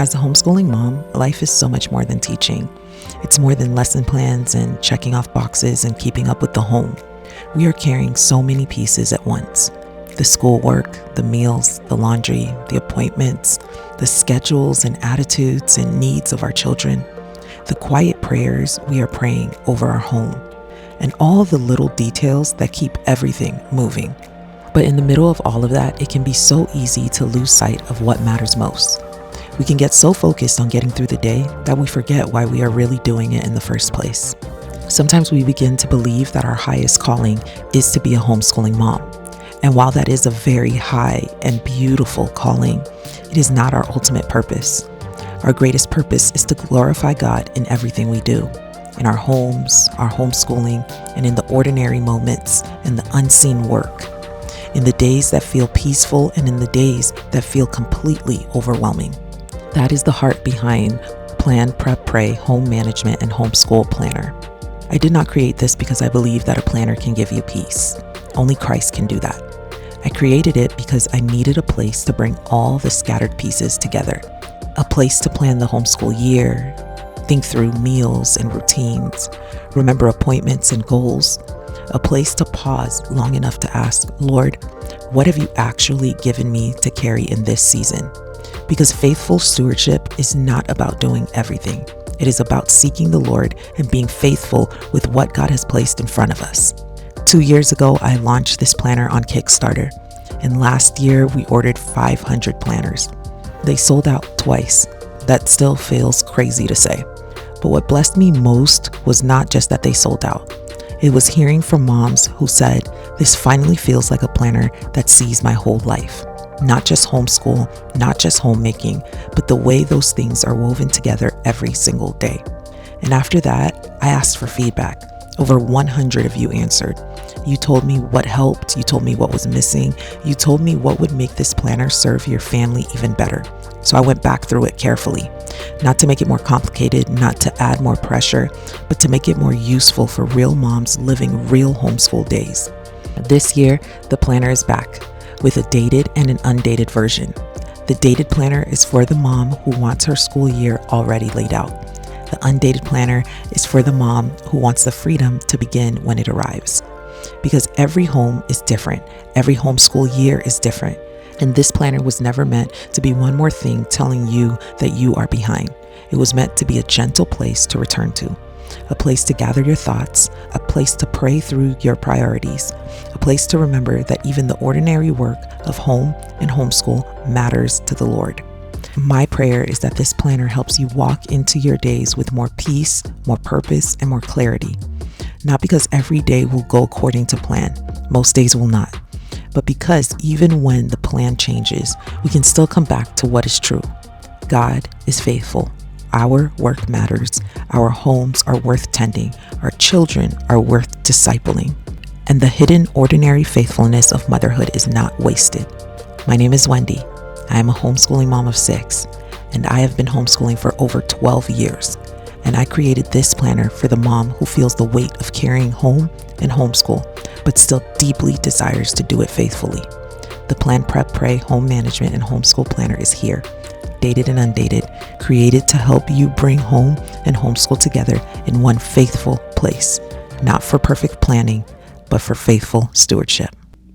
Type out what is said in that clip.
As a homeschooling mom, life is so much more than teaching. It's more than lesson plans and checking off boxes and keeping up with the home. We are carrying so many pieces at once. The schoolwork, the meals, the laundry, the appointments, the schedules and attitudes and needs of our children, the quiet prayers we are praying over our home, and all the little details that keep everything moving. But in the middle of all of that, it can be so easy to lose sight of what matters most. We can get so focused on getting through the day that we forget why we are really doing it in the first place. Sometimes we begin to believe that our highest calling is to be a homeschooling mom. And while that is a very high and beautiful calling, it is not our ultimate purpose. Our greatest purpose is to glorify God in everything we do, in our homes, our homeschooling, and in the ordinary moments and the unseen work, in the days that feel peaceful and in the days that feel completely overwhelming. That is the heart behind Plan, Prep, Pray, Home Management, and Homeschool Planner. I did not create this because I believe that a planner can give you peace. Only Christ can do that. I created it because I needed a place to bring all the scattered pieces together. A place to plan the homeschool year, think through meals and routines, remember appointments and goals. A place to pause long enough to ask, Lord, what have you actually given me to carry in this season? Because faithful stewardship is not about doing everything. It is about seeking the Lord and being faithful with what God has placed in front of us. 2 years ago, I launched this planner on Kickstarter, and last year we ordered 500 planners. They sold out twice. That still feels crazy to say. But what blessed me most was not just that they sold out. It was hearing from moms who said, this finally feels like a planner that sees my whole life. Not just homeschool, not just homemaking, but the way those things are woven together every single day. And after that, I asked for feedback. Over 100 of you answered. You told me what helped. You told me what was missing. You told me what would make this planner serve your family even better. So I went back through it carefully, not to make it more complicated, not to add more pressure, but to make it more useful for real moms living real homeschool days. This year, the planner is back with a dated and an undated version. The dated planner is for the mom who wants her school year already laid out. The undated planner is for the mom who wants the freedom to begin when it arrives. Because every home is different, every homeschool year is different, and this planner was never meant to be one more thing telling you that you are behind. It was meant to be a gentle place to return to, a place to gather your thoughts, a place to pray through your priorities, a place to remember that even the ordinary work of home and homeschool matters to the Lord. My prayer is that this planner helps you walk into your days with more peace, more purpose, and more clarity. Not because every day will go according to plan. Most days will not. But because even when the plan changes, we can still come back to what is true. God is faithful. Our work matters. Our homes are worth tending. Our children are worth discipling. And the hidden ordinary faithfulness of motherhood is not wasted. My name is Wendy. I am a homeschooling mom of 6, and I have been homeschooling for over 12 years. And I created this planner for the mom who feels the weight of carrying home and homeschool, but still deeply desires to do it faithfully. The Plan, Prep, Pray, Home Management, and Homeschool Planner is here, dated and undated, created to help you bring home and homeschool together in one faithful place, not for perfect planning, but for faithful stewardship.